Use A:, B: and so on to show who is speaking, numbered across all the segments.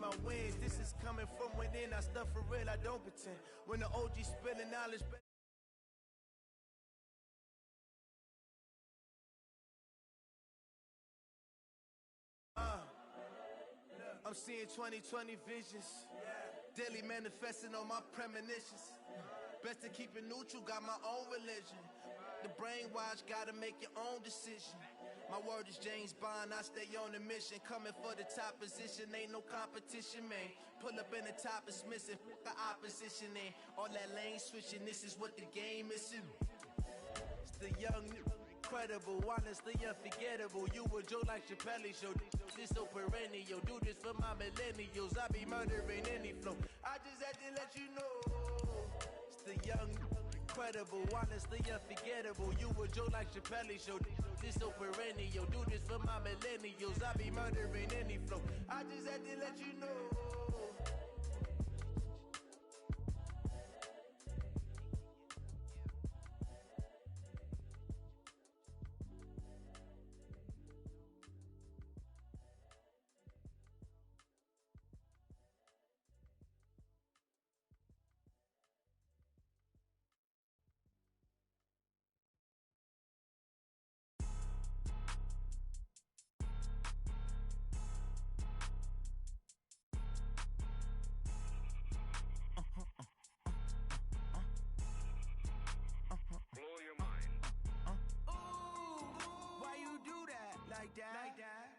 A: my wins. This is coming from within. I stuff for real, I don't pretend. When the OG spilling knowledge. I'm seeing 2020 visions. Daily manifesting on my premonitions. Best to keep it neutral, got my own religion. The brainwash, gotta make your own decision. My word is James Bond, I stay on the mission. Coming for the top position, ain't no competition, man. Pull up in the top is missing, the opposition in. All that lane switching, this is what the game is. It's the young, incredible, honestly unforgettable. You a Joe like Chappelle show. This so perennial, do this for my millennials. I be murdering any flow. I just had to let you know. It's the young, incredible, honestly unforgettable. You a Joe like Chappelle show. This so perennial, do this for my millennials. I be murdering any flow. I just had to let you know.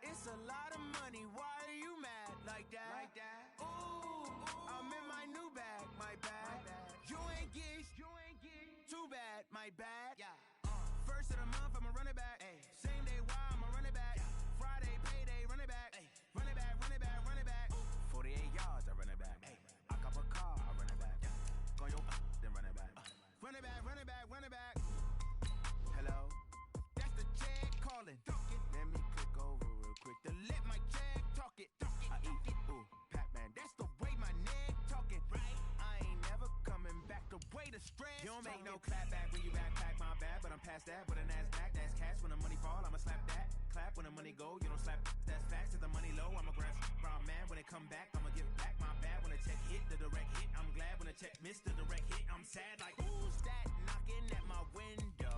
A: It's a lot of money, why are you mad like that? Ooh, I'm in my new bag, my bad. You ain't geeks, too bad, my bad. First of the month, I'ma run it back. Same day, why I'ma run it back. Friday, payday, run it back. Run it back, run it back, run it back. 48 yards, I run it back. I cop a car, I run it back. Go your then run it back. Run it back, run it back, run it back. Hello, that's the check calling. Let me click over real quick to let my check talk it. I eat it, ooh, Pac-Man, that's the way my neck talking. Right, I ain't never coming back the way the stress. You don't make no clap back when you backpack, my bad, but I'm past that. With an ass back, that's cash. When the money fall, I'ma slap that. Clap when the money go, you don't slap. That's facts. If the money low, I'ma grab brown man. When it come back, I'ma give back my bad. When the check hit, the direct hit. I'm glad when the check missed the direct hit. I'm sad like who's that knocking at my window?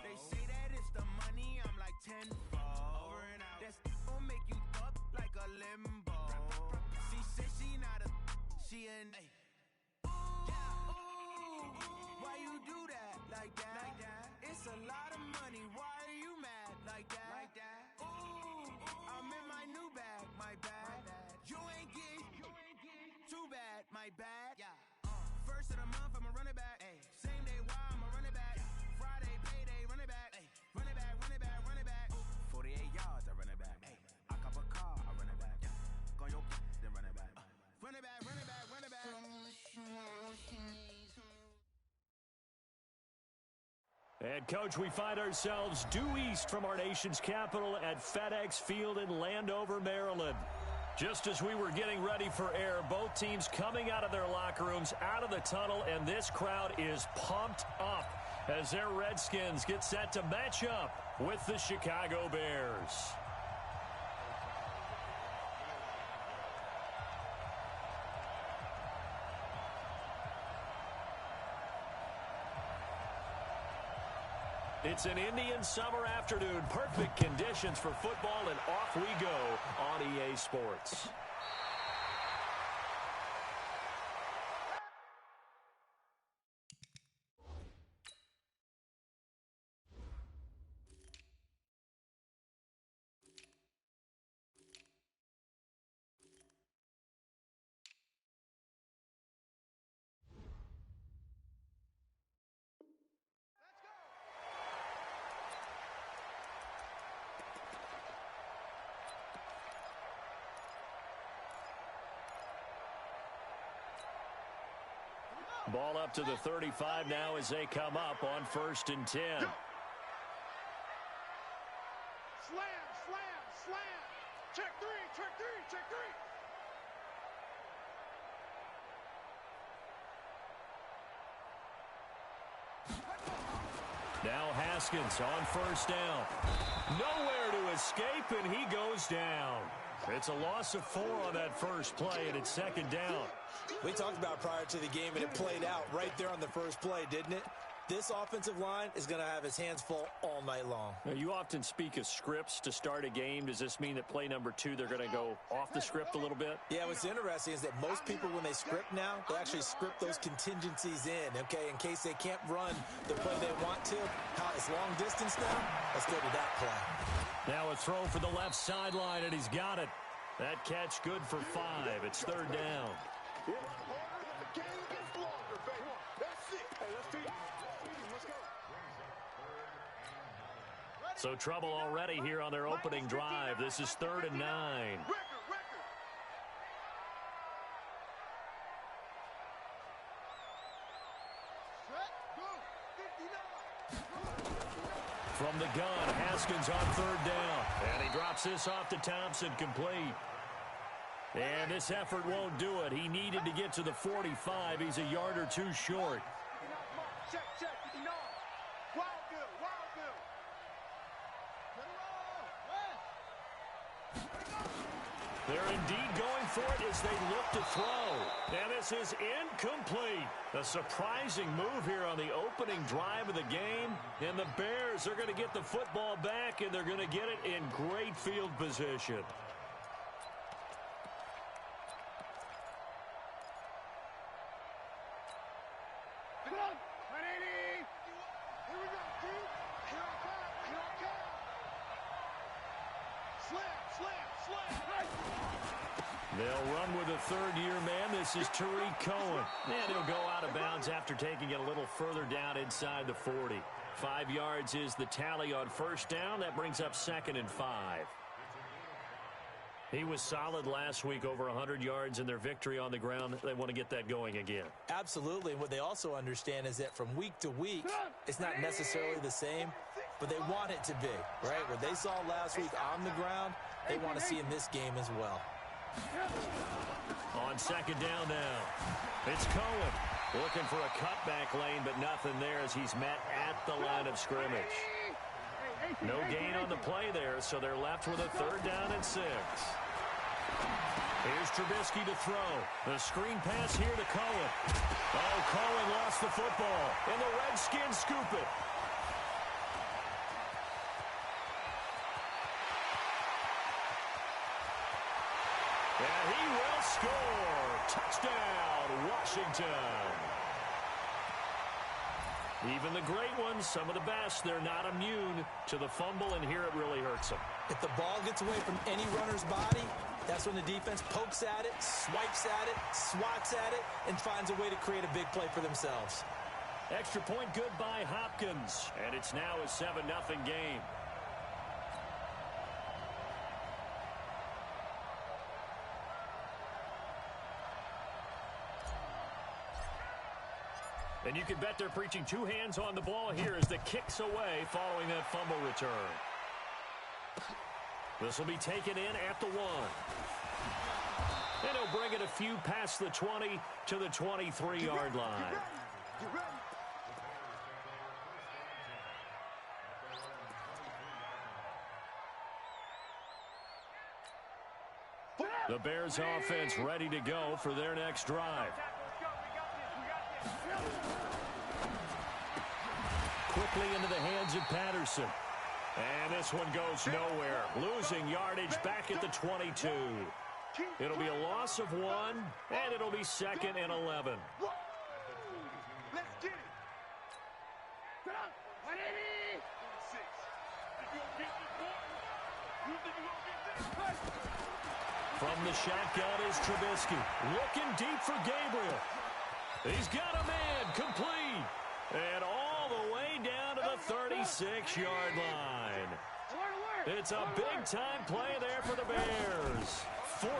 A: They say that it's the money. I'm like 10 over and out. That's gon' make you up like a limbo. She said she not a, she an. Why you do that like that? It's a lot of money. Why are you mad like that? Ooh, I'm in my new bag, my bad. You ain't geek, too bad, my bad. First of the month, I'ma run it back. Same day, why I'ma run it back. Friday, payday, run it back. Run it back, run it back, run it back. 48 yards, I run it back. I cop a car, I run it back. Go your then run it back. Run it back, run it back, run it back.
B: And, Coach, we find ourselves due east from our nation's capital at FedEx Field in Landover, Maryland. Just as we were getting ready for air, both teams coming out of their locker rooms, out of the tunnel, and this crowd is pumped up as their Redskins get set to match up with the Chicago Bears. It's an Indian summer afternoon. Perfect conditions for football, and off we go on EA Sports. Ball up to the 35 now as they come up on 1st and 10.
C: Slam, slam, slam. Check three, check three, check three.
B: Now Haskins on 1st down. Nowhere to escape, and he goes down. It's a loss of 4 on that first play, and it's second down.
D: We talked about prior to the game, and it played out right there on the first play, didn't it? This offensive line is going to have his hands full all night long.
B: Now, you often speak of scripts to start a game. Does this mean that play number 2, they're going to go off the script a little bit?
D: Yeah, what's interesting is that most people, when they script now, they actually script those contingencies in, okay, in case they can't run the play they want to. How it's long distance now, let's go to that play.
B: Now a throw for the left sideline, and he's got it. That catch good for 5. It's third down. So trouble already here on their opening drive. This is 3rd and 9. From the gun, Haskins on 3rd down. And he drops this off to Thompson, complete. And this effort won't do it. He needed to get to the 45. He's a yard or 2 short.
C: Check, 59. Wild bill.
B: They're indeed going for it as they look to throw. And this is incomplete. A surprising move here on the opening drive of the game. And the Bears are going to get the football back, and they're going to get it in great field position. They'll run with a third-year man. This is Tariq Cohen. And he'll go out of bounds after taking it a little further down inside the 40. 5 yards is the tally on first down. That brings up 2nd and 5. He was solid last week, over 100 yards in their victory on the ground. They want to get that going again.
D: Absolutely. And what they also understand is that from week to week, it's not necessarily the same, but they want it to be, right? What they saw last week on the ground, they want to see in this game as well.
B: On 2nd down now, it's Cohen looking for a cutback lane, but nothing there as he's met at the line of scrimmage. No gain on the play there, so they're left with a 3rd down and 6. Here's Trubisky to throw. The screen pass here to Cohen. Oh, Cohen lost the football, and the Redskins scoop it. And he will score. Touchdown, Washington. Even the great ones, some of the best, they're not immune to the fumble, and here it really hurts them.
D: If the ball gets away from any runner's body, that's when the defense pokes at it, swipes at it, swats at it, and finds a way to create a big play for themselves.
B: Extra point good by Hopkins, and it's now a 7-0 game. And you can bet they're preaching 2 hands on the ball here as the kick's away following that fumble return. This will be taken in at the 1. And he'll bring it a few past the 20 to the 23-yard line. The Bears offense ready to go for their next drive. Quickly into the hands of Patterson. And this one goes nowhere. Losing yardage back at the 22. It'll be a loss of 1, and it'll be 2nd and 11.
C: Let's get it.
B: From the shotgun is Trubisky. Looking deep for Gabriel. He's got a man, complete. And all the way down to the 36-yard line. It's a big-time play there for the Bears. 42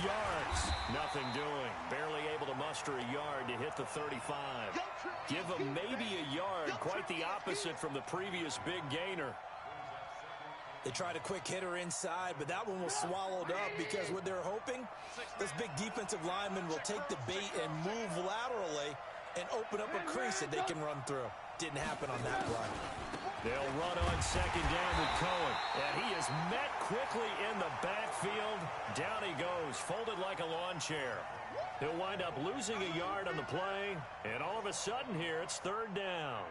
B: yards. Nothing doing. Barely able to muster a yard to hit the 35. Give them maybe a yard. Quite the opposite from the previous big gainer.
D: They tried a quick hitter inside, but that one was swallowed up because what they're hoping, this big defensive lineman will take the bait and move laterally and open up a crease that they can run through. Didn't happen on that play.
B: They'll run on second down with Cohen. And he is met quickly in the backfield. Down he goes, folded like a lawn chair. He'll wind up losing a yard on the play. And all of a sudden here, it's third down.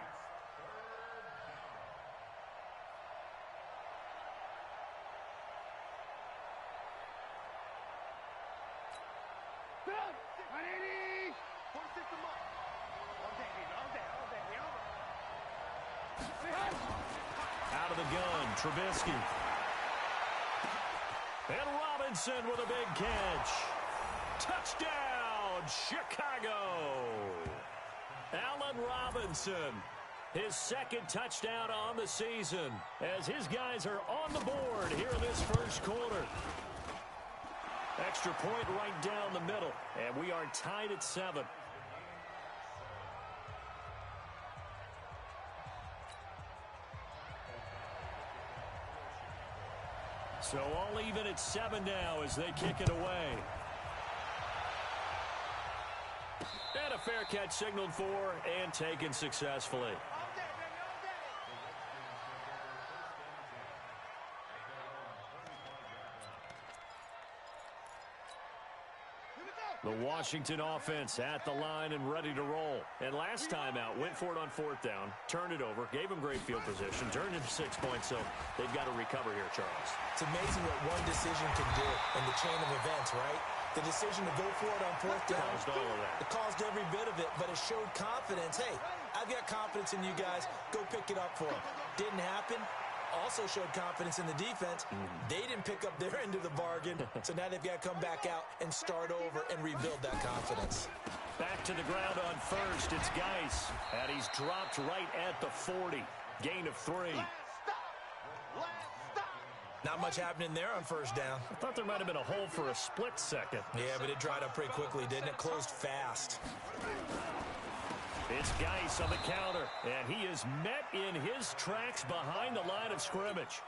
B: Out of the gun, Trubisky. And Robinson with a big catch. Touchdown, Chicago. Allen Robinson, his second touchdown on the season, as his guys are on the board here in this first quarter. Extra point right down the middle, and we are tied at 7. So all even at 7 now as they kick it away. And a fair catch signaled for and taken successfully. The Washington offense at the line and ready to roll. And last time out, went for it on fourth down, turned it over, gave them great field position, turned into 6 points, so they've got to recover here, Charles.
D: It's amazing what one decision can do in the chain of events, right? The decision to go for it on fourth down, it caused every bit of it, but it showed confidence. Hey, I've got confidence in you guys. Go pick it up for them. Didn't happen. Also showed confidence in the defense. They didn't pick up their end of the bargain, so now they've got to come back out and start over and rebuild that confidence.
B: Back to the ground on first. It's Geis, and he's dropped right at the 40. Gain of 3.
D: Not much happening there on first down.
B: I thought there might have been a hole for a split second.
D: Yeah, but it dried up pretty quickly, didn't it? Closed fast.
B: It's Geis on the counter, and he is met in his tracks behind the line of scrimmage.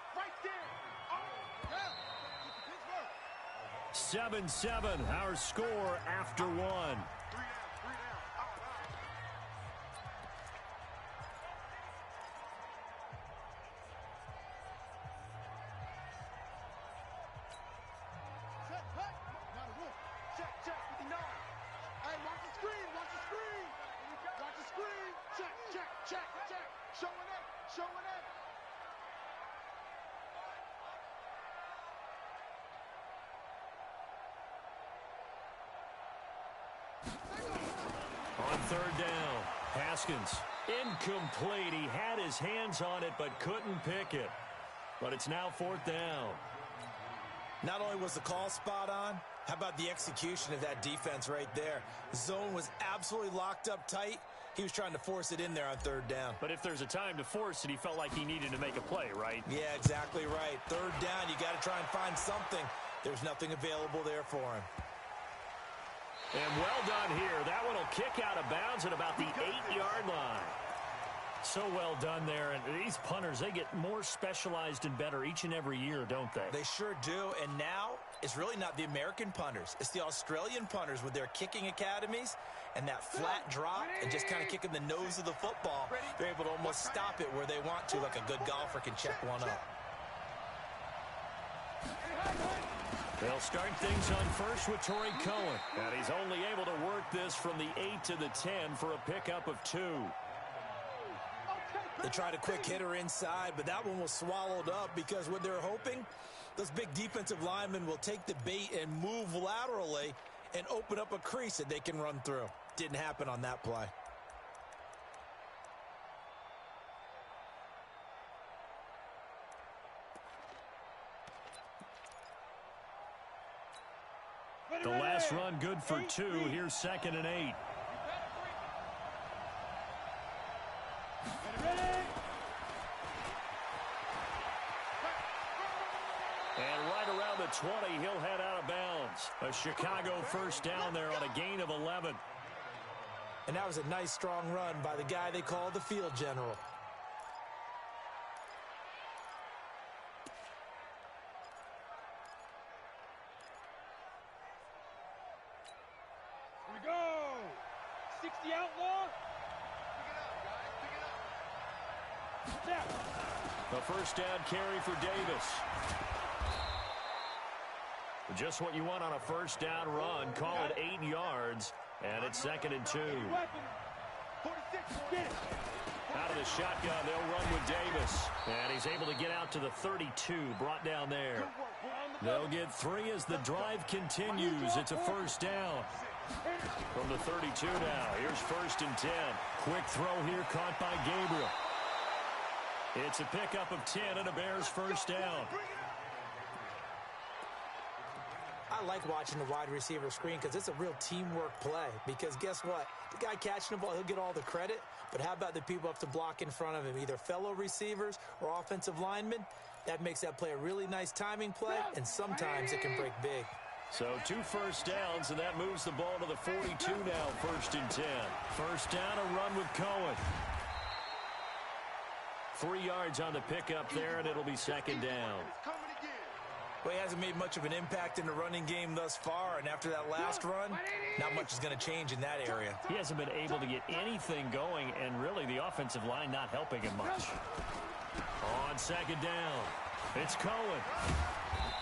B: 7-7, our score after 1. On third down, Haskins, incomplete. He had his hands on it but couldn't pick it. But it's now fourth down.
D: Not only was the call spot on, how about the execution of that defense right there? Zone was absolutely locked up tight. He was trying to force it in there on third down.
B: But if there's a time to force it, he felt like he needed to make a play, right?
D: Yeah, exactly right. Third down, you got to try and find something. There's nothing available there for him.
B: And well done here. That one will kick out of bounds at about the 8-yard line. So well done there. And these punters, they get more specialized and better each and every year, don't they?
D: They sure do. And now it's really not the American punters. It's the Australian punters with their kicking academies and that flat drop and just kind of kicking the nose of the football. They're able to almost stop it where they want to, like a good golfer can check one up.
B: They'll start things on first with Torrey Cohen. And he's only able to work this from the 8 to the 10 for a pickup of 2.
D: They tried a quick hitter inside, but that one was swallowed up because what they're hoping, those big defensive linemen will take the bait and move laterally and open up a crease that they can run through. Didn't happen on that play.
B: The last run good for 2. Here's 2nd and 8. And right around the 20, he'll head out of bounds. A Chicago first down there on a gain of 11.
D: And that was a nice, strong run by the guy they call the field general.
C: Here we go. 60 outlaw. Pick it up, guys. Pick it up.
B: A first down carry for Davis. Just what you want on a first down run. Call it 8 yards, and it's 2nd and 2. Out of the shotgun, they'll run with Davis. And he's able to get out to the 32, brought down there. They'll get 3 as the drive continues. It's a first down. From the 32 now, here's 1st and 10. Quick throw here, caught by Gabriel. It's a pickup of 10 and a Bears first down.
D: I like watching the wide receiver screen because it's a real teamwork play. Because guess what? The guy catching the ball, he'll get all the credit. But how about the people up to block in front of him, either fellow receivers or offensive linemen? That makes that play a really nice timing play, and sometimes it can break big.
B: So 2 first downs, and that moves the ball to the 42 now, 1st and 10. First down, a run with Cohen. 3 yards on the pickup there, and it'll be 2nd down.
D: Well, he hasn't made much of an impact in the running game thus far, and after that last run, not much is going to change in that area.
B: He hasn't been able to get anything going, and really the offensive line not helping him much. On 2nd down, it's Cohen.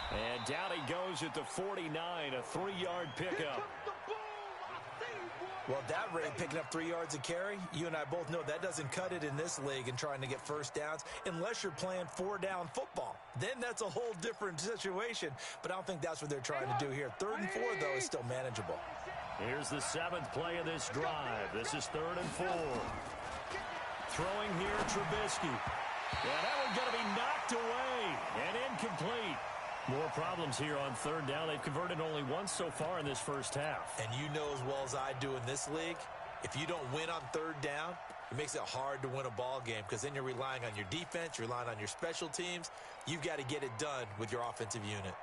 B: And down he goes at the 49, a 3-yard pickup.
D: Well, at that rate, picking up 3 yards a carry, you and I both know that doesn't cut it in this league and trying to get first downs unless you're playing 4-down football. Then that's a whole different situation, but I don't think that's what they're trying to do here. 3rd and 4, though, is still manageable.
B: Here's the 7th play of this drive. This is 3rd and 4. Throwing here, Trubisky. Yeah, that one's going to be knocked away and incomplete. More problems here on 3rd down. They've converted only once so far in this first half.
D: And you know as well as I do in this league, if you don't win on 3rd down, it makes it hard to win a ball game because then you're relying on your defense, you're relying on your special teams. You've got to get it done with your offensive unit.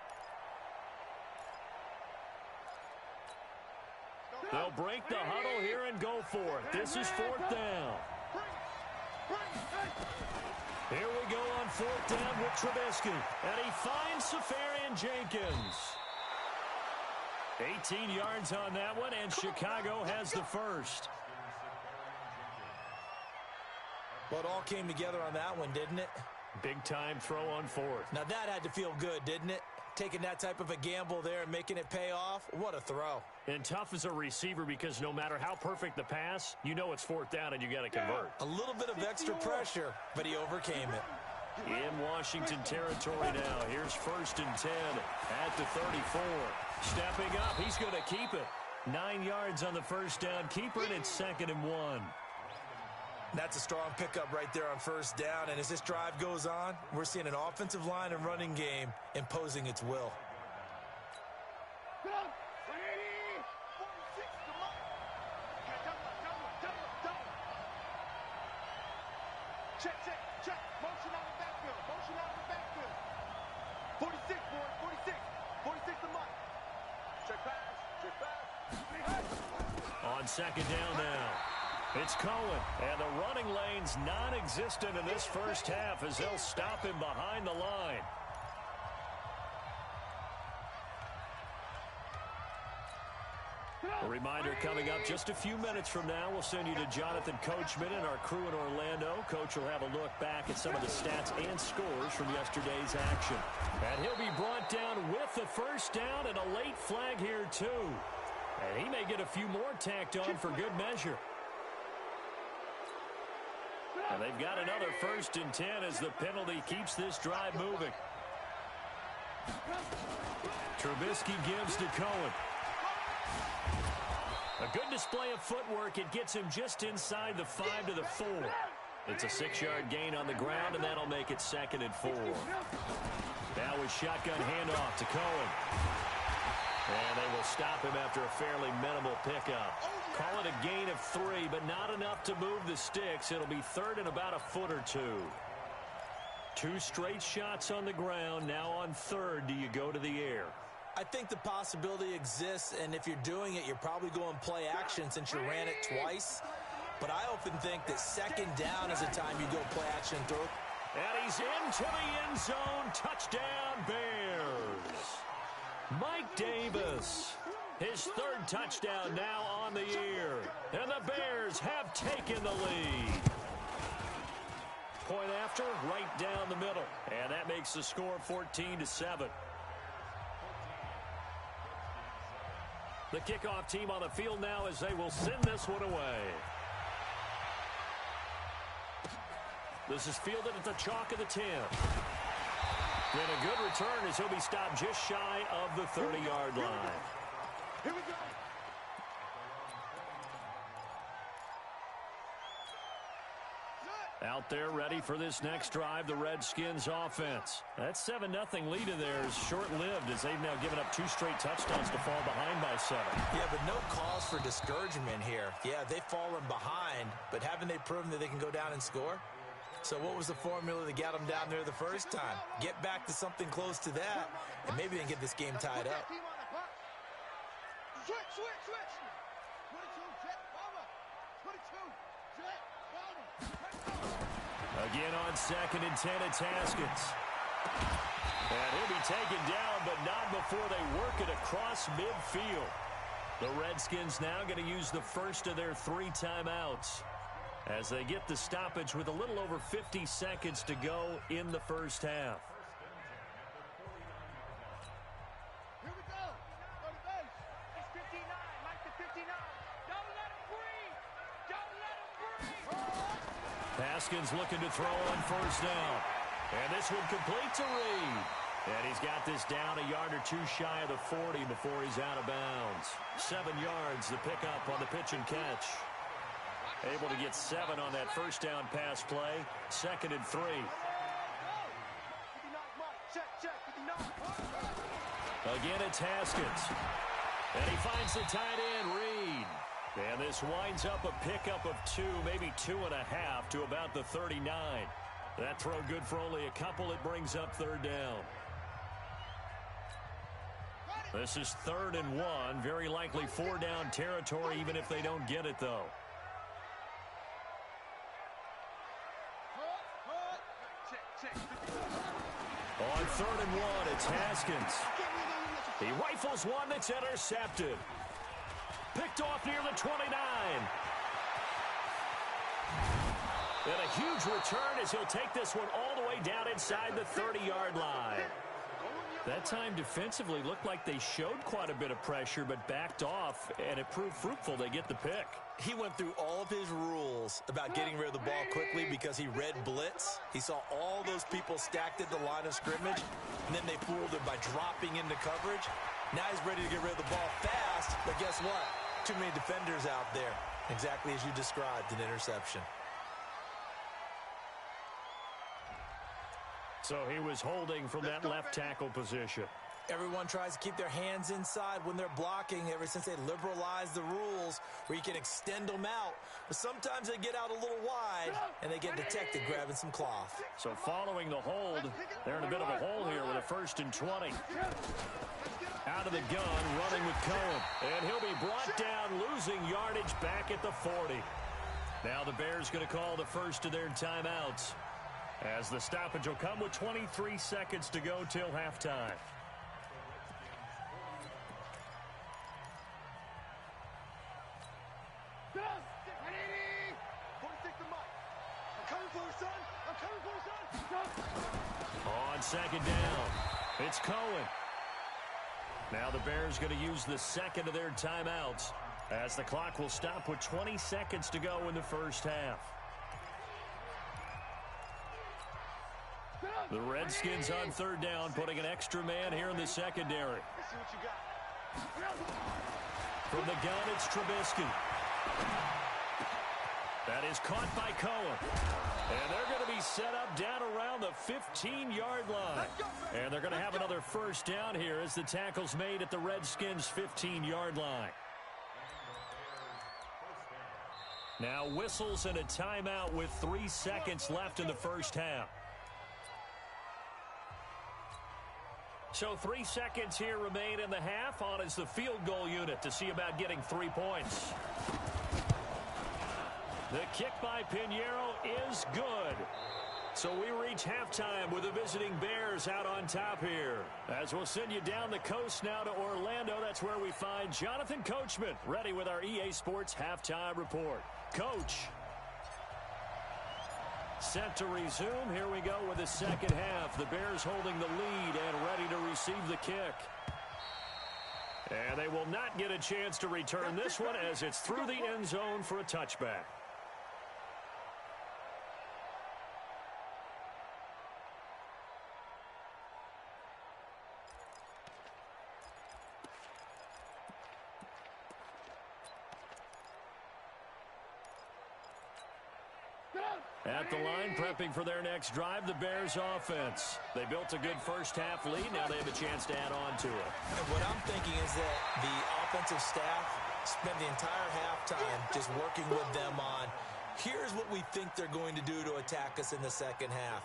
B: They'll break the huddle here and go for it. This is 4th down. Here we go on 4th down with Trubisky. And he finds Safarian Jenkins. 18 yards on that one, and Chicago has the first.
D: Well, it all came together on that one, didn't it?
B: Big-time throw on 4th.
D: Now that had to feel good, didn't it? Taking that type of a gamble there and making it pay off. What a throw.
B: And tough as a receiver because no matter how perfect the pass, you know it's 4th down and you got to convert.
D: A little bit of extra pressure, but he overcame it.
B: In Washington territory now. Here's 1st and 10 at the 34. Stepping up, he's going to keep it. 9 yards on the first down. Keeper, and it's 2nd and 1.
D: That's a strong pickup right there on 1st down. And as this drive goes on, we're seeing an offensive line and running game imposing its will.
C: Check, check, check. Motion out of the backfield. Motion out of the backfield. 46, boys. 46. 46 to Mike. Check pass. Check pass.
B: On 2nd down now. It's Cohen, and the running lane's non-existent in this first half as they'll stop him behind the line. A reminder coming up just a few minutes from now, we'll send you to Jonathan Coachman and our crew in Orlando. Coach will have a look back at some of the stats and scores from yesterday's action. And he'll be brought down with the first down and a late flag here too. And he may get a few more tacked on for good measure. And they've got another 1st and 10 as the penalty keeps this drive moving. Trubisky gives to Cohen. A good display of footwork. It gets him just inside the 5 to the 4. It's a 6-yard gain on the ground, and that'll make it 2nd and 4. Now with shotgun handoff to Cohen. And they will stop him after a fairly minimal pickup. Call it a gain of 3, but not enough to move the sticks. It'll be 3rd and about a foot or 2. 2 straight shots on the ground. Now on 3rd, do you go to the air?
D: I think the possibility exists, and if you're doing it, you're probably going play action since you ran it twice. But I often think that 2nd down is the time you go play action through.
B: And he's into the end zone. Touchdown, Bears. Mike Davis, his 3rd touchdown now on the year. And the Bears have taken the lead. Point after, right down the middle. And that makes the score 14-7. The kickoff team on the field now as they will send this one away. This is fielded at the chalk of the 10. And a good return as he'll be stopped just shy of the 30-yard line.
C: Here we go.
B: Out there ready for this next drive, the Redskins offense. That 7-0 lead of theirs short-lived as they've now given up 2 straight touchdowns to fall behind by 7.
D: Yeah, but no cause for discouragement here. Yeah, they've fallen behind, but haven't they proven that they can go down and score? So what was the formula that got them down there the first time? Get back to something close to that, and maybe they can get this game tied up.
C: Switch. 22, jet, over. 22, jet,
B: Again on 2nd and 10 at Haskins. And he'll be taken down, but not before they work it across midfield. The Redskins now going to use the first of their 3 timeouts as they get the stoppage with a little over 50 seconds to go in the first half.
C: Here we go. Go to base. It's 59. Mike to 59. Don't let him breathe. Don't let him breathe.
B: Haskins looking to throw on first down. And this one complete to Reed. And he's got this down a yard or 2 shy of the 40 before he's out of bounds. 7 yards, the pickup on the pitch and catch. Able to get 7 on that first down pass play. 2nd and 3. Again, it's Haskins. And he finds the tight end, Reed. And this winds up a pickup of 2, maybe 2.5 to about the 39. That throw good for only a couple. It brings up 3rd down. This is 3rd and 1. Very likely 4-down territory, even if they don't get it, though. On 3rd and 1, it's Haskins. He rifles one that's intercepted. Picked off near the 29. And a huge return as he'll take this one all the way down inside the 30-yard line. That time defensively looked like they showed quite a bit of pressure but backed off, and it proved fruitful. They get the pick.
D: He went through all of his rules about getting rid of the ball quickly because he read blitz. He saw all those people stacked at the line of scrimmage, and then they fooled him by dropping into coverage. Now he's ready to get rid of the ball fast, but guess what? Too many defenders out there. Exactly as you described, an interception.
B: So he was holding from that left tackle position.
D: Everyone tries to keep their hands inside when they're blocking ever since they liberalized the rules where you can extend them out. But sometimes they get out a little wide and they get detected grabbing some cloth.
B: So following the hold, they're in a bit of a hole here with a 1st and 20. Out of the gun, running with Cohen. And he'll be brought down, losing yardage back at the 40. Now the Bears going to call the first of their timeouts, as the stoppage will come with 23 seconds to go till halftime. On 2nd down, it's Cohen. Now the Bears going to use the 2nd of their timeouts as the clock will stop with 20 seconds to go in the first half. The Redskins on 3rd down, putting an extra man here in the secondary. From the gun, it's Trubisky. That is caught by Cohen. And they're going to be set up down around the 15-yard line. And they're going to have another first down here as the tackle's made at the Redskins' 15-yard line. Now whistles and a timeout with 3 seconds left in the first half. So 3 seconds here remain in the half. On is the field goal unit to see about getting 3 points. The kick by Pinheiro is good. So we reach halftime with the visiting Bears out on top here. As we'll send you down the coast now to Orlando, that's where we find Jonathan Coachman, ready with our EA Sports halftime report. Coach. Set to resume. Here we go with the second half. The Bears holding the lead and ready to receive the kick. And they will not get a chance to return this one as it's through the end zone for a touchback. At the line, prepping for their next drive, the Bears offense. They built a good first-half lead. Now they have a chance to add on to it.
D: And what I'm thinking is that the offensive staff spent the entire halftime just working with them on, here's what we think they're going to do to attack us in the second half.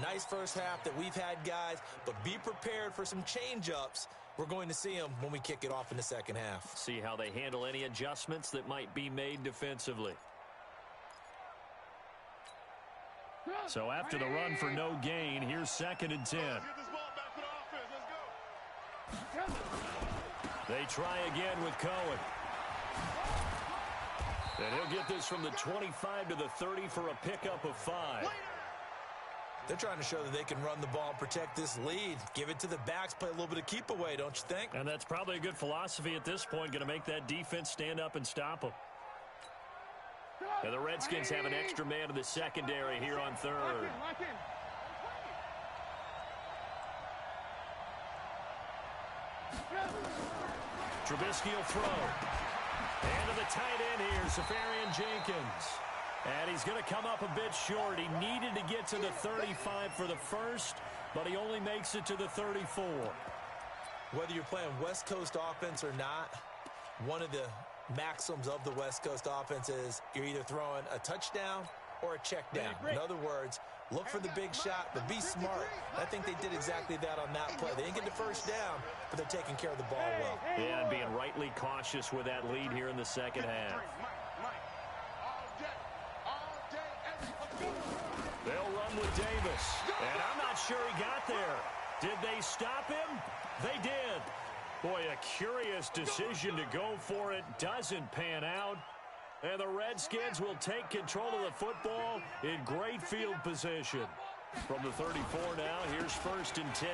D: Nice first half that we've had, guys, but be prepared for some change-ups. We're going to see them when we kick it off in the second half.
B: See how they handle any adjustments that might be made defensively. So after the run for no gain, here's 2nd and 10. They try again with Cohen. And he'll get this from the 25 to the 30 for a pickup of 5.
D: They're trying to show that they can run the ball and protect this lead. Give it to the backs, play a little bit of keep away, don't you think?
B: And that's probably a good philosophy at this point, going to make that defense stand up and stop them. And the Redskins have an extra man in the secondary here on 3rd. Trubisky will throw. And to the tight end here, Safarian Jenkins. And he's going to come up a bit short. He needed to get to the 35 for the first, but he only makes it to the 34.
D: Whether you're playing West Coast offense or not, one of the maxims of the West Coast offense is you're either throwing a touchdown or a check down. In other words, look for the big shot, but be smart. I think they did exactly that on that play. They didn't get the first down, but they're taking care of the ball well.
B: Yeah, and being rightly cautious with that lead here in the second half. They'll run with Davis, and I'm not sure he got there. Did they stop him? They did. Boy, a curious decision to go for it. Doesn't pan out. And the Redskins will take control of the football in great field position. From the 34 now, here's 1st and 10.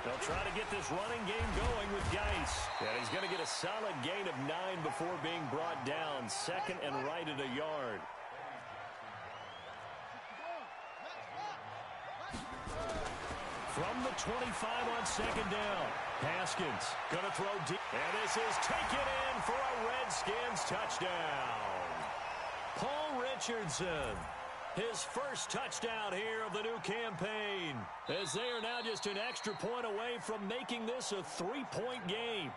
B: They'll try to get this running game going with Geis. And he's going to get a solid gain of 9 before being brought down. 2nd and right at a yard. From the 25 on 2nd down. Haskins going to throw deep. And this is taken in for a Redskins touchdown. Paul Richardson, his first touchdown here of the new campaign, as they are now just an extra point away from making this a 3-point game.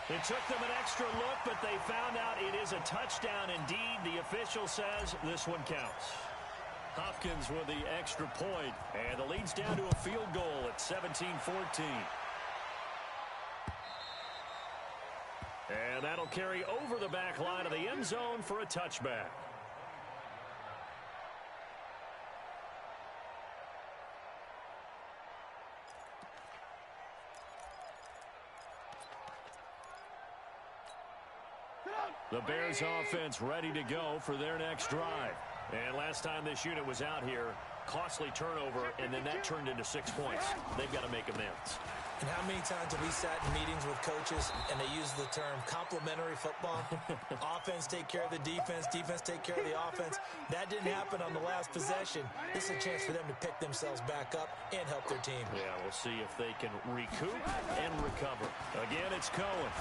B: It took them an extra look, but they found out it is a touchdown indeed. The official says this one counts. Hopkins with the extra point, and the lead's down to a field goal at 17-14. And that'll carry over the back line of the end zone for a touchback. The Bears offense ready to go for their next drive. And last time this unit was out here, costly turnover, and then that turned into 6 points. They've got to make amends.
D: And how many times have we sat in meetings with coaches and they use the term complementary football? Offense take care of the defense, defense take care of the offense. That didn't happen on the last possession. This is a chance for them to pick themselves back up and help their team.
B: Yeah, we'll see if they can recoup and recover. Again, it's Cohen.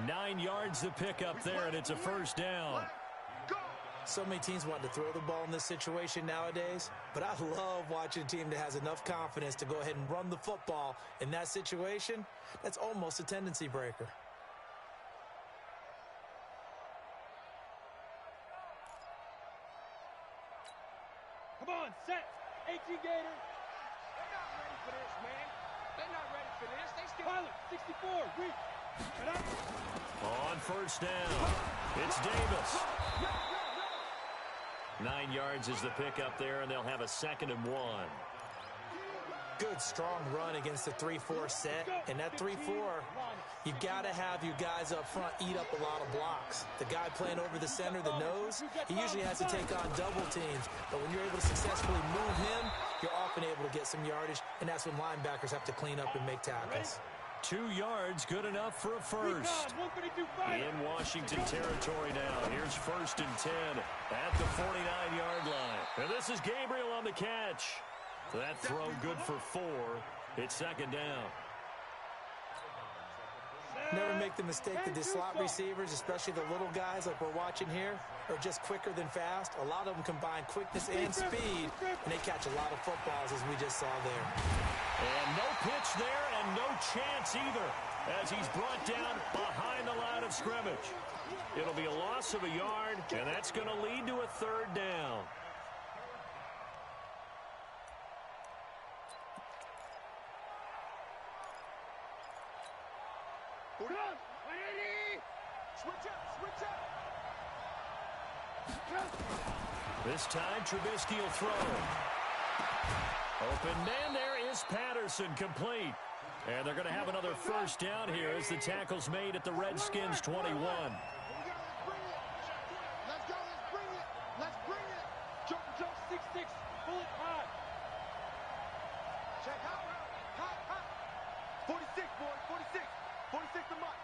B: Nine yards to pick up there, and it's a first down.
D: So many teams want to throw the ball in this situation nowadays, but I love watching a team that has enough confidence to go ahead and run the football. In that situation, that's almost a tendency breaker.
C: Come on, set. AT Gator. They're not ready for this, man. They're not ready for this. They still... Pilot, 64, reach.
B: On first down, it's Davis. 9 yards is the pickup there, and they'll have a 2nd and 1.
D: Good, strong run against the 3-4 set. And that 3-4, you've got to have your guys up front eat up a lot of blocks. The guy playing over the center, the nose, he usually has to take on double teams. But when you're able to successfully move him, you're often able to get some yardage, and that's when linebackers have to clean up and make tackles.
B: 2 yards, good enough for a first. In Washington territory now. Here's 1st and 10 at the 49-yard line. And this is Gabriel on the catch. That throw good for 4. It's 2nd down.
D: Never make the mistake that the slot receivers, especially the little guys like we're watching here, are just quicker than fast. A lot of them combine quickness and speed, and they catch a lot of footballs, as we just saw there.
B: And no pitch there and no chance either as he's brought down behind the line of scrimmage. It'll be a loss of a yard, and that's going to lead to a 3rd down. This time, Trubisky will throw. Open man there is Patterson, complete. And they're going to have another 1st down here as the tackle's made at the Redskins' 21.
C: Let's go, let's bring it. Let's bring it. Jump, 6-6, pull it high. Check high. 46, boys, 46. 46 to Mike.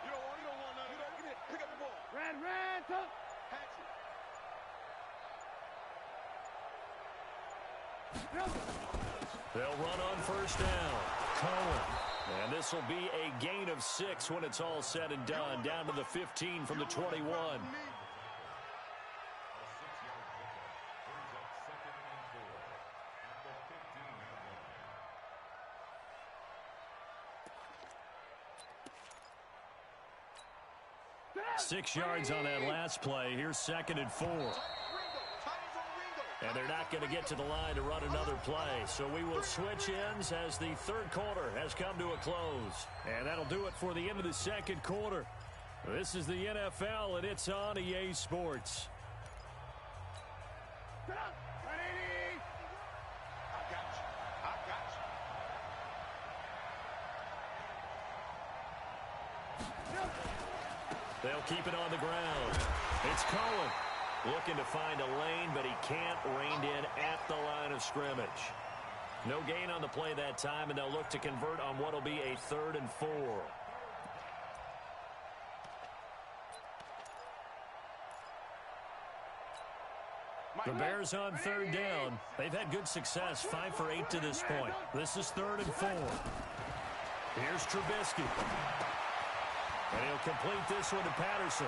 C: You don't want none. Come here, pick up the ball. Ran, tough. Patch it.
B: They'll run on 1st down. Cohen. And this will be a gain of 6 when it's all said and done. Down to the 15 from the 21. Six yards on that last play. Here's 2nd and 4. And they're not going to get to the line to run another play. So we will switch ends as the 3rd quarter has come to a close. And that'll do it for the end of the 2nd quarter. This is the NFL, and it's on EA Sports.
C: I got you.
B: They'll keep it on the ground. It's Cohen. Looking to find a lane, but he can't. Reined in at the line of scrimmage. No gain on the play that time, and they'll look to convert on what will be a 3rd and 4. The Bears on 3rd down. They've had good success, 5 for 8 to this point. This is 3rd and 4. Here's Trubisky. And he'll complete this one to Patterson.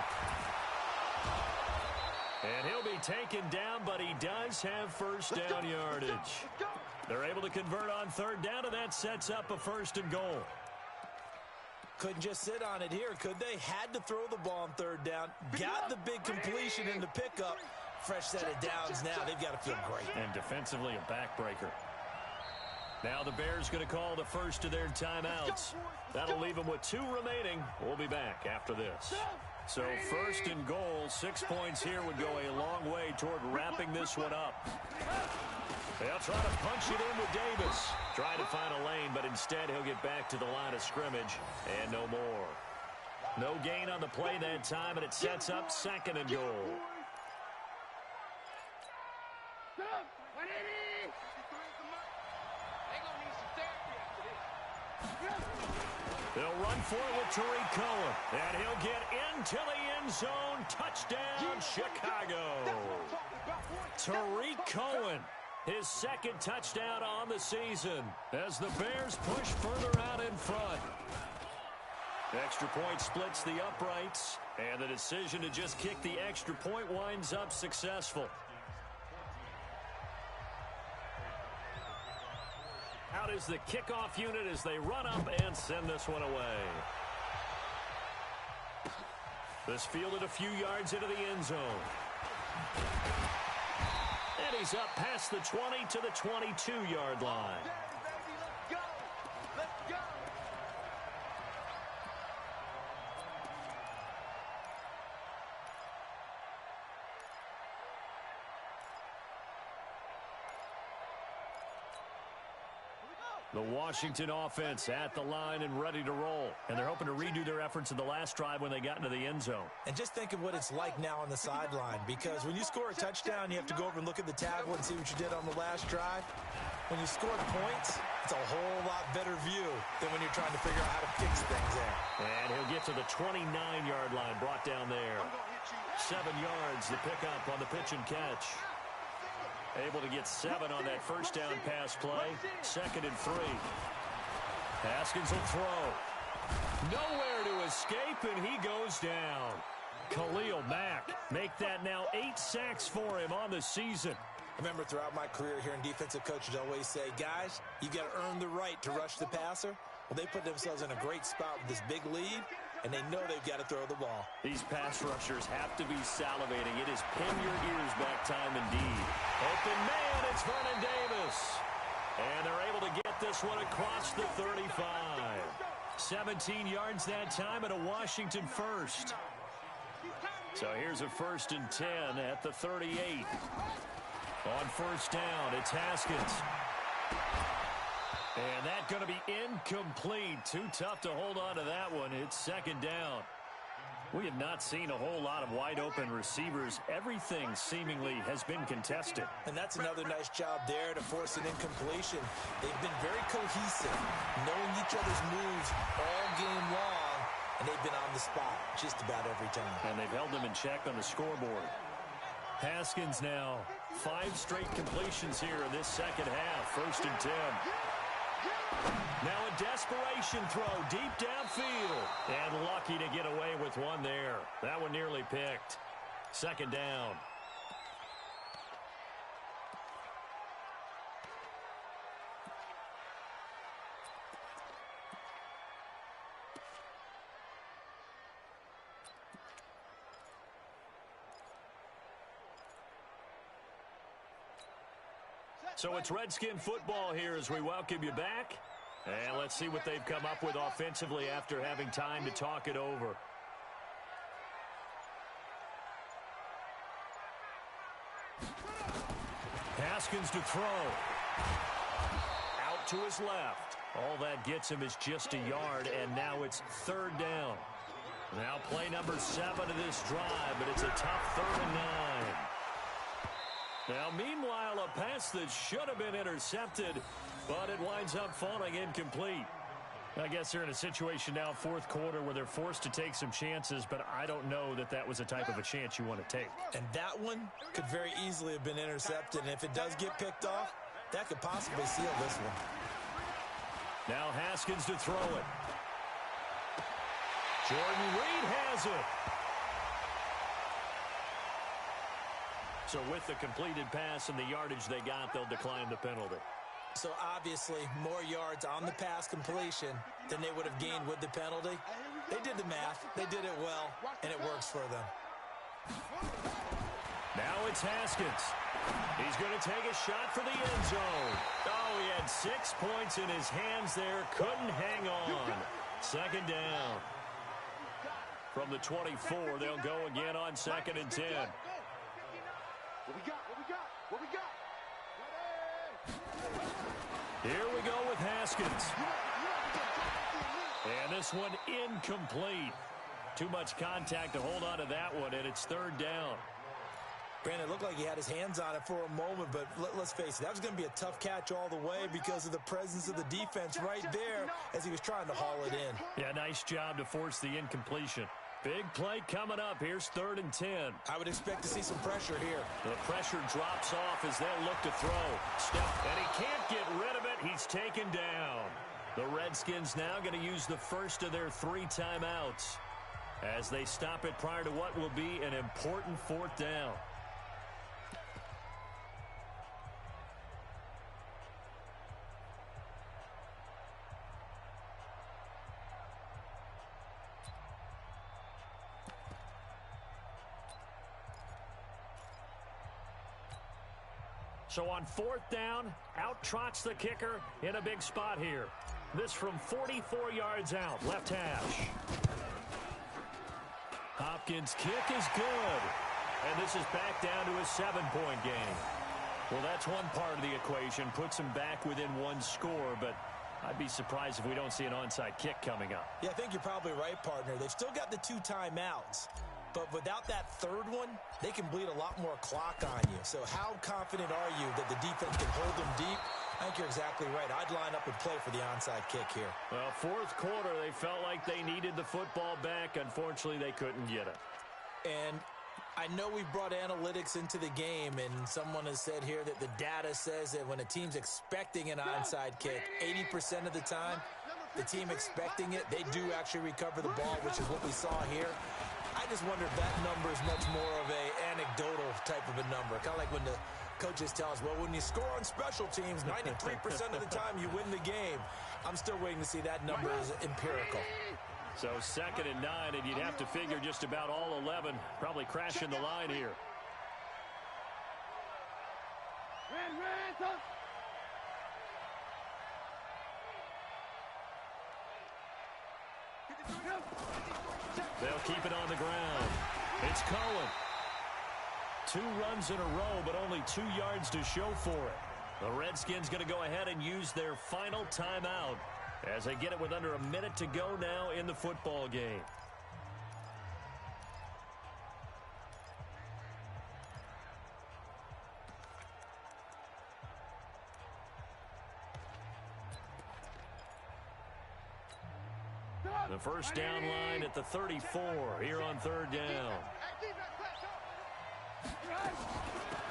B: And he'll be taken down, but he does have 1st down yardage. They're able to convert on 3rd down, and that sets up a 1st and goal.
D: Couldn't just sit on it here, could they? Had to throw the ball on 3rd down. Got the big completion in the pickup. Fresh set of downs now. They've got to feel great.
B: And defensively, a backbreaker. Now the Bears going to call the first of their timeouts. That'll leave them with 2 remaining. We'll be back after this. So 1st and goal, 6 points here would go a long way toward wrapping this one up. They'll try to punch it in with Davis. Try to find a lane, but instead he'll get back to the line of scrimmage and no more. No gain on the play that time, and it sets up 2nd and goal. They'll run for it with Tariq Cohen, and he'll get into the end zone. Touchdown, Chicago. Tariq Cohen, his 2nd touchdown on the season as the Bears push further out in front. Extra point splits the uprights, and the decision to just kick the extra point winds up successful. Out is the kickoff unit as they run up and send this one away. This fielded a few yards into the end zone. And he's up past the 20 to the 22-yard line. The Washington offense at the line and ready to roll. And they're hoping to redo their efforts in the last drive when they got into the end zone.
D: And just think of what it's like now on the sideline, because when you score a touchdown, you have to go over and look at the tablet and see what you did on the last drive. When you score points, it's a whole lot better view than when you're trying to figure out how to fix things there.
B: And he'll get to the 29-yard line, brought down there. 7 yards, the pickup on the pitch and catch. Able to get 7 on that first down pass play. 2nd and 3. Haskins will throw. Nowhere to escape, and he goes down. Khalil Mack make that now 8 sacks for him on the season.
D: I remember throughout my career hearing defensive coaches always say, guys, you got to earn the right to rush the passer. Well, they put themselves in a great spot with this big lead, and they know they've got to throw the ball.
B: These pass rushers have to be salivating. It is pin your ears back time indeed. Open man, it's Vernon Davis. And they're able to get this one across the 35. 17 yards that time and a Washington first. So here's a 1st and 10 at the 38. On first down, it's Haskins. And that's going to be incomplete. Too tough to hold on to that one. It's 2nd down. We have not seen a whole lot of wide-open receivers. Everything seemingly has been contested.
D: And that's another nice job there to force an incompletion. They've been very cohesive, knowing each other's moves all game long, and they've been on the spot just about every time.
B: And they've held them in check on the scoreboard. Haskins now, 5 straight completions here in this second half. 1st and 10. Now a desperation throw deep downfield. And lucky to get away with one there. That one nearly picked. 2nd down. So it's Redskin football here as we welcome you back. And let's see what they've come up with offensively after having time to talk it over. Haskins to throw. Out to his left. All that gets him is just a yard, and now it's 3rd down. Now play number 7 of this drive, but it's a tough 3rd and 9. Now, meanwhile, a pass that should have been intercepted, but it winds up falling incomplete. I guess they're in a situation now, 4th quarter, where they're forced to take some chances, but I don't know that that was the type of a chance you want to take.
D: And that one could very easily have been intercepted, and if it does get picked off, that could possibly seal this one.
B: Now Haskins to throw it. Jordan Reed has it. So with the completed pass and the yardage they got, they'll decline the penalty.
D: So obviously more yards on the pass completion than they would have gained with the penalty. They did the math. They did it well, and it works for them.
B: Now it's Haskins. He's going to take a shot for the end zone. Oh, he had 6 points in his hands there. Couldn't hang on. 2nd down. From the 24, they'll go again on 2nd and 10.
C: What we got? What we got? What we got?
B: Here we go with Haskins. And this one incomplete. Too much contact to hold on to that one, and it's 3rd down.
D: Brandon, it looked like he had his hands on it for a moment, but let's face it, that was going to be a tough catch all the way because of the presence of the defense right there as he was trying to haul it in.
B: Yeah, nice job to force the incompletion. Big play coming up. Here's 3rd and 10.
D: I would expect to see some pressure here.
B: The pressure drops off as they'll look to throw. And he can't get rid of it. He's taken down. The Redskins now going to use the first of their 3 timeouts as they stop it prior to what will be an important 4th down. So on 4th down, out trots the kicker in a big spot here. This from 44 yards out, left hash. Hopkins' kick is good. And this is back down to a 7-point game. Well, that's one part of the equation. Puts them back within 1 score, but I'd be surprised if we don't see an onside kick coming up.
D: Yeah, I think you're probably right, partner. They've still got the 2 timeouts. But without that third one, they can bleed a lot more clock on you. So how confident are you that the defense can hold them deep? I think you're exactly right. I'd line up and play for the onside kick here.
B: Well, fourth quarter, they felt like they needed the football back. Unfortunately, they couldn't get it.
D: And I know we brought analytics into the game, and someone has said here that the data says that when a team's expecting an onside kick, 80% of the time, the team expecting it, they do actually recover the ball, which is what we saw here. I just wonder if that number is much more of a anecdotal type of a number. Kind of like when the coaches tell us, well, when you score on special teams, 93% of the time you win the game. I'm still waiting to see that number is empirical.
B: So 2nd and 9, and you'd have to figure just about all 11 probably crashing the line here. They'll keep it on the ground. It's Cohen. 2 runs in a row, but only 2 yards to show for it. The Redskins going to go ahead and use their final timeout as they get it with under a minute to go now in the football game. The first down line at the 34 here on 3rd down.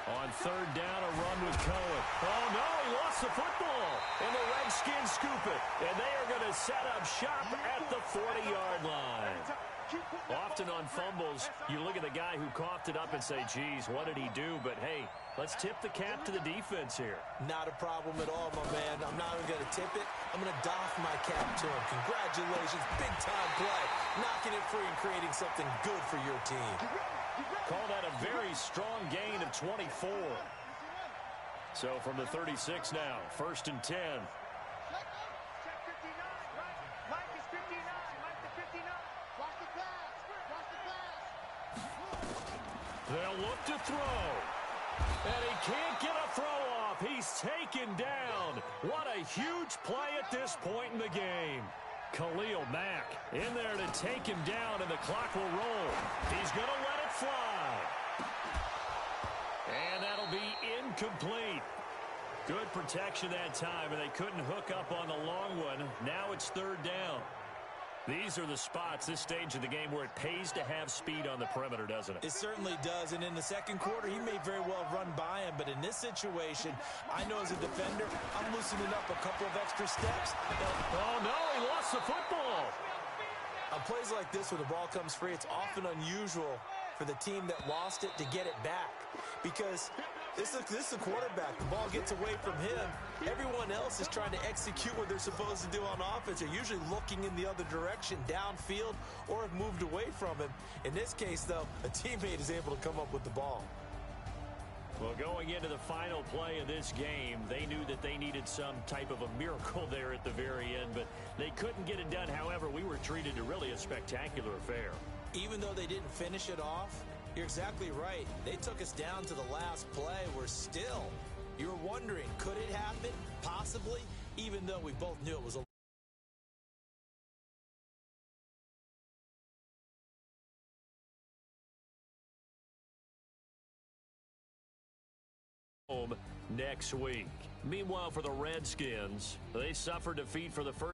B: On 3rd down, a run with Cohen. Oh, no, he lost the football. And the Redskins scoop it. And they are going to set up shop at the 40-yard line. Often on fumbles, you look at the guy who coughed it up and say, geez, what did he do? But, hey, let's tip the cap to the defense here.
D: Not a problem at all, my man. I'm not even going to tip it. I'm going to doff my cap to him. Congratulations. Big-time play. Knocking it free and creating something good for your team.
B: Call that a very strong gain of 24. So from the 36 now, 1st and 10. They'll look to throw. And he can't get a throw off. He's taken down. What a huge play at this point in the game. Khalil Mack in there to take him down, and the clock will roll. He's going to let it fly. And that'll be incomplete. Good protection that time, and they couldn't hook up on the long one. Now it's 3rd down. These are the spots, this stage of the game, where it pays to have speed on the perimeter, doesn't it?
D: It certainly does, and in the 2nd quarter, he may very well run by him, but in this situation, I know as a defender, I'm loosening up a couple of extra steps.
B: Oh, no, he lost the football.
D: On plays like this, where the ball comes free, it's often unusual for the team that lost it to get it back, because this is a quarterback. The ball gets away from him. Everyone else is trying to execute what they're supposed to do on offense. They're usually looking in the other direction, downfield, or have moved away from him. In this case, though, a teammate is able to come up with the ball.
B: Well, going into the final play of this game, they knew that they needed some type of a miracle there at the very end, but they couldn't get it done. However, we were treated to really a spectacular affair.
D: Even though they didn't finish it off, you're exactly right. They took us down to the last play. We're still, you were wondering, could it happen? Possibly, even though we both knew it was a
B: home next week. Meanwhile, for the Redskins, they suffered defeat for the first